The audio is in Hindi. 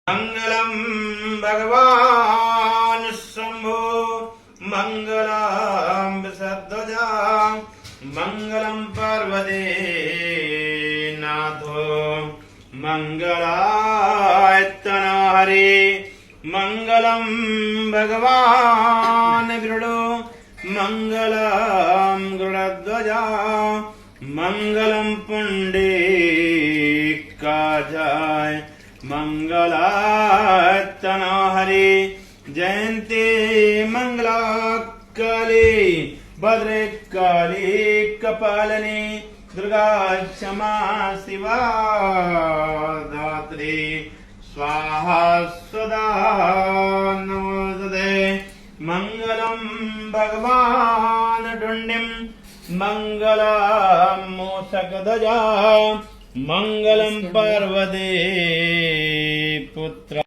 मंगलम भगवान शंभो मंगलम विसर्जजा मंगलम पार्वती नाथो मंगलाय तनहरि मंगलम भगवान गरुडो मंगलम गरुड़ध्वजा मंगलम पुंडरीकाक्षाय मंगलाय तनहरि जयंती मंगला काली भद्रकाली कपालिनी दुर्गा क्षमा शिवा धात्री स्वाहा सदा नमोस्तुते मंगलम भगवान डुंडिम मंगलम मूषकध्वजा मंगलम पार्वती पुत्र